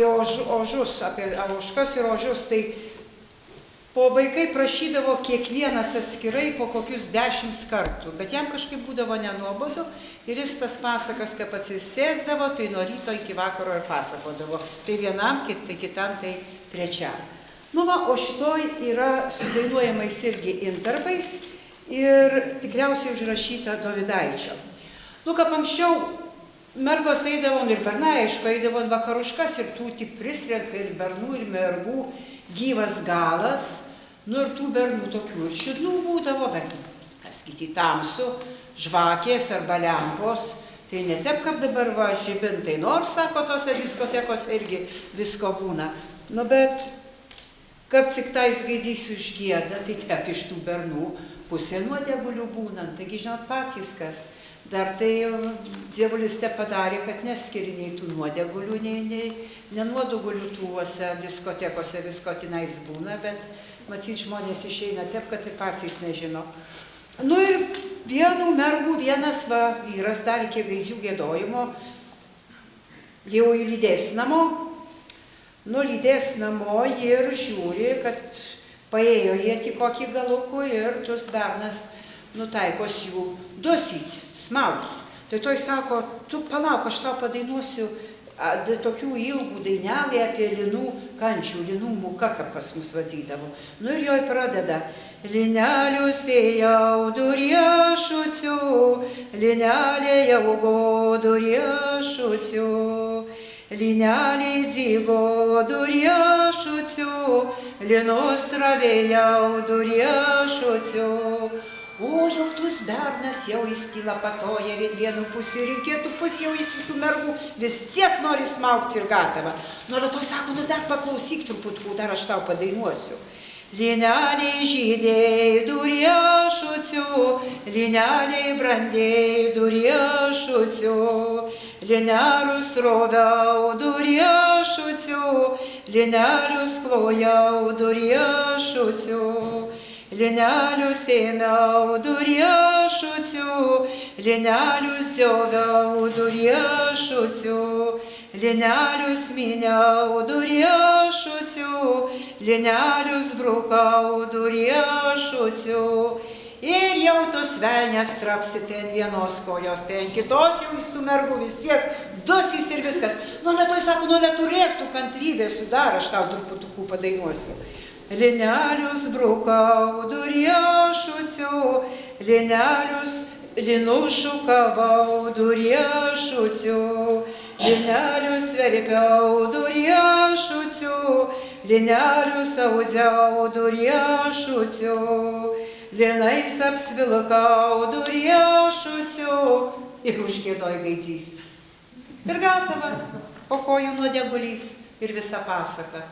Ožus, apie ožkas ir ožius, tai po vaikai prašydavo kiekvienas atskirai po kokius 10 kartų, bet jam kažkaip būdavo nenuobodu ir jis tas pasakas, kaip atsisėsdavo, tai nuo ryto iki vakaro ir pasakodavo. Tai vienam, tai kitam, tai trečiam. Nu va, o šitoj yra sudainuojamais irgi intarpais ir tikriausiai užrašyta Dovydaičio. Nu, kaip anksčiau mergos eidavon ir bernai, aišku, eidavon vakaruškas ir tų tik prisrenka ir bernų, ir mergų gyvas galas. Nu ir tų bernų tokių ir šidlų būdavo, bet kas kiti tamsu, žvakės arba lempos. Tai ne taip, kaip dabar va žibintai, nors, sako, tose diskotekose irgi visko būna. Nu bet, kaip tik tais gaidys užgieda, tai taip iš tų bernų pusė nuodegulių būnant. Taigi, žinot, patys kas. Dar tai dievulis te padarė, kad neskiri nei tų nuodegulių, nei nenuodegulių tuose diskotekose visko tenais būna, bet matyt žmonės išeina taip, kad ir patys nežino. Nu ir vienų mergų vienas vyras dar iki gaidžių giedojimo jau lydės namo. Nu lydės namo ir žiūri, kad paėjo jie tik kokį galukų ir tus bernas nutaikos jų duosyt. Smaugt. Tai toj sako, tu palauk, aš tau padainuosiu tokių ilgų dainelį apie linų kančių, linų muka, kaip pas mus vazydavo. Nu ir joj pradeda. Linelių sėjau riešucių, linelė jau godo riešucių, linelė dzigo riešucių, linos ravėjau riešucių. O jau tus bernas jau įstyla patoja vienu pusė ir kitų pusė jau įsitų mergų vis tiek nori smaugti ir gatava. Nu, toj sako, nu dar paklausyk truputį, dar aš tau padainuosiu. Lineliai žydėjai riešucių, lineliai brandėjai riešucių, linelius roviau riešucių, linelius klojau riešucių. Linelius ėmiau riešucių, linelius dzioviau riešucių, linelius myniau riešucių, linelius brukau riešucių. Ir jau tos velnės trapsi ten vienos kojos, ten kitos jau iš tų mergų vis tiek dusys ir viskas. Nu, netoj sako, nu neturėk tų kantrybės, sudar, aš tau truputukų padainuosiu. Linelius brukau riešucių, linelius linušukavau riešucių, linelius verpiau riešucių, linelius audziau riešucių, linais apsvilkau riešucių ir užgiedoj gaidys. Ir gatava, po kojų nuodegulys ir visa pasaka.